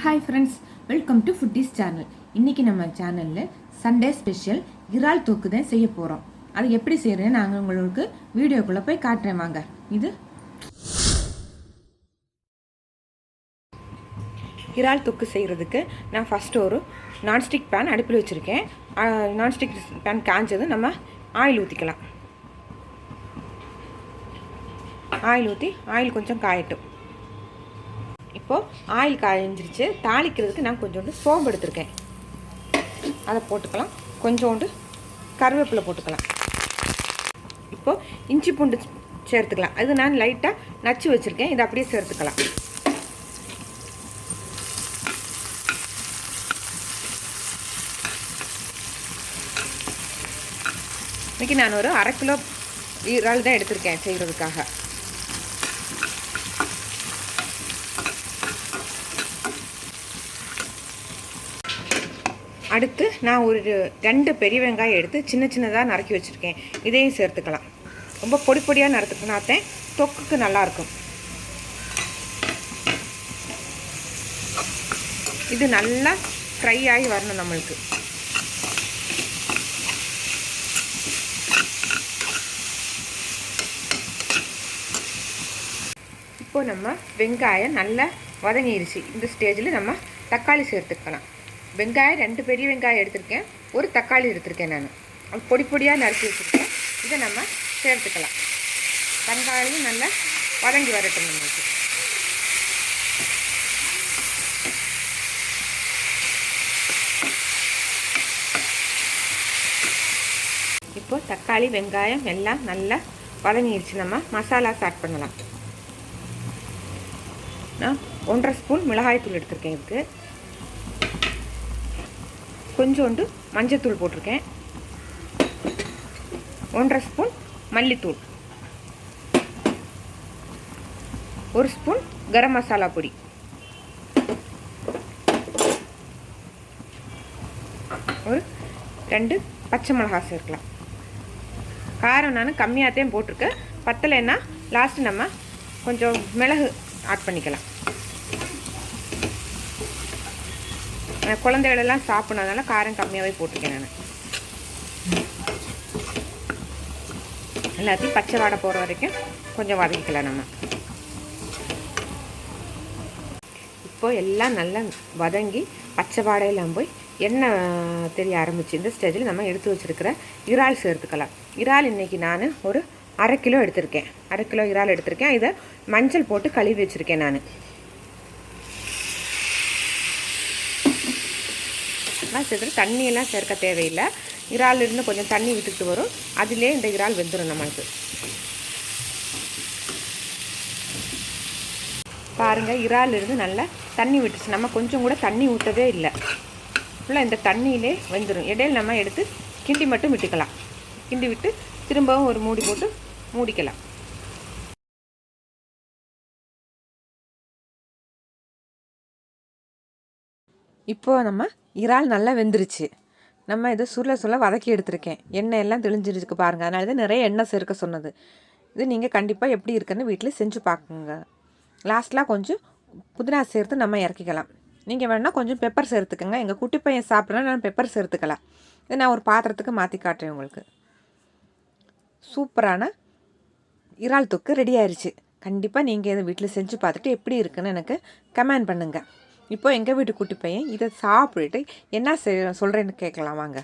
Hi friends, welcome to foodies channel. இன்றைக்கி நம்ம சேனலில் சண்டே ஸ்பெஷல் இறால் தொக்கு தான் செய்ய போகிறோம். அது எப்படி செய்கிறேன்னு நாங்கள் உங்களுக்கு வீடியோக்குள்ளே போய் காட்டுறேன் வாங்க. இது இறால் தொக்கு செய்கிறதுக்கு நான் ஃபஸ்ட்டு ஒரு நான்ஸ்டிக் பேன் அடுப்பில் வச்சுருக்கேன். நான்ஸ்டிக் பேன் காய்ஞ்சது நம்ம ஆயில் ஊற்றிக்கலாம். ஆயில் ஊற்றி ஆயில் கொஞ்சம் காயட்டும். இப்போது ஆயில் காய்ஞ்சிருச்சு. தாளிக்கிறதுக்கு நான் கொஞ்சோண்டு சோம்பு எடுத்துருக்கேன், அதை போட்டுக்கலாம். கொஞ்சோண்டு கருவேப்பிலை போட்டுக்கலாம். இப்போது இஞ்சி பூண்டு சேர்த்துக்கலாம். அது நான் லைட்டாக நச்சு வச்சுருக்கேன், இதை அப்படியே சேர்த்துக்கலாம். இன்றைக்கி நான் ஒரு 1/2 கிலோ இறால் தான் எடுத்திருக்கேன் செய்கிறதுக்காக. அடுத்து நான் ஒரு 2 பெரிய வெங்காயம் எடுத்து சின்ன சின்னதாக நறுக்கி வச்சுருக்கேன், இதையும் சேர்த்துக்கலாம். ரொம்ப பொடி பொடியாக நறுத்துக்கினாத்தான் தொக்குக்கு நல்லாயிருக்கும். இது நல்லா ஃப்ரை ஆகி வரணும் நம்மளுக்கு. இப்போது நம்ம வெங்காயம் நல்லா வதங்கிடுச்சு. இந்த ஸ்டேஜில் நம்ம தக்காளி சேர்த்துக்கலாம். வெங்காயம் 2 பெரிய வெங்காயம் எடுத்திருக்கேன், ஒரு தக்காளி எடுத்திருக்கேன். நான் அது பொடி பொடியாக நறுக்கி வச்சுருக்கேன், இதை நம்ம சேர்த்துக்கலாம். வெங்காயம் நல்லா வதங்கி வரட்டும் நம்மளுக்கு. இப்போது தக்காளி வெங்காயம் எல்லாம் நல்லா வதங்கிடுச்சு. நம்ம மசாலா ஸ்டார்ட் பண்ணலாம். நான் 1.5 ஸ்பூன் மிளகாய்த்தூள் எடுத்திருக்கேன். இதுக்கு கொஞ்சோண்டு மஞ்சத்தூள் போட்டிருக்கேன். 1.5 ஸ்பூன் மல்லித்தூள், 1 ஸ்பூன் கரம் மசாலா பொடி, ஒரு 2 பச்சை மிளகாய் சேர்க்கலாம். காரம் நான் கம்மியாகத்தான் போட்டிருக்கேன். பத்தலைன்னா லாஸ்ட்டு நம்ம கொஞ்சம் மிளகு ஆட் பண்ணிக்கலாம். குழந்தைகளெல்லாம் சாப்பிட்றதுனால காரம் கம்மியாகவே போட்டிருக்கேன் நான். எல்லாத்தையும் பச்சை வாடை போகிற வரைக்கும் கொஞ்சம் வதக்கிக்கலாம் நம்ம. இப்போது எல்லாம் நல்லா வதங்கி பச்சை வாடையெல்லாம் போய் எண்ணெய் தெரிய ஆரம்பிச்சு. இந்த ஸ்டேஜில் நம்ம எடுத்து வச்சுருக்கிற இறால் சேர்த்துக்கலாம். இறால் இன்றைக்கி நான் ஒரு 1/2 கிலோ எடுத்திருக்கேன். 1/2 கிலோ இறால் எடுத்திருக்கேன். இதை மஞ்சள் போட்டு கழுவி வச்சுருக்கேன் நான். சேர்த்து தண்ணியெல்லாம் சேர்க்க தேவையில்லை. இறாலிருந்து கொஞ்சம் தண்ணி விட்டுட்டு வரும், அதிலே இந்த இறால் வெந்துடும் நம்மளுக்கு. பாருங்கள், இறாலிருந்து நல்லா தண்ணி விட்டுச்சு. நம்ம கொஞ்சம் கூட தண்ணி ஊற்றவே இல்லை, ஃபுல்லாக இந்த தண்ணியிலே வெந்துடும். இடையில் நம்ம எடுத்து கிண்டி மட்டும் விட்டுக்கலாம். கிண்டி விட்டு திரும்பவும் ஒரு மூடி போட்டு மூடிக்கலாம். இப்போது நம்ம இறால் நல்லா வெந்துருச்சு. நம்ம இதை சுருள வதக்கி எடுத்துருக்கேன். எண்ணெய் எல்லாம் தெளிஞ்சிருக்கு பாருங்கள். அதனால தான் நிறைய எண்ணெய் சேர்க்க சொன்னது. இது நீங்கள் கண்டிப்பாக எப்படி இருக்குன்னு வீட்டில் செஞ்சு பார்க்குங்க. லாஸ்ட்லாம் கொஞ்சம் புதினா சேர்த்து நம்ம இறக்கிக்கலாம். நீங்கள் வேணால் கொஞ்சம் பெப்பர் சேர்த்துக்கோங்க. எங்கள் குட்டி பையன் சாப்பிட்றேன்னா நான் பெப்பர் சேர்த்துக்கலாம். இதை நான் ஒரு பாத்திரத்துக்கு மாற்றி காட்டுறேன் உங்களுக்கு. சூப்பரான இறால் தொக்கு ரெடி ஆயிடுச்சு. கண்டிப்பாக நீங்கள் இதை வீட்டில் செஞ்சு பார்த்துட்டு எப்படி இருக்குன்னு எனக்கு கமெண்ட் பண்ணுங்கள். இப்போ எங்கள் வீட்டு குட்டி பையன் இதை சாப்பிட்டுட்டு என்ன சொல்கிறேன்னு கேட்கலாம் வாங்க.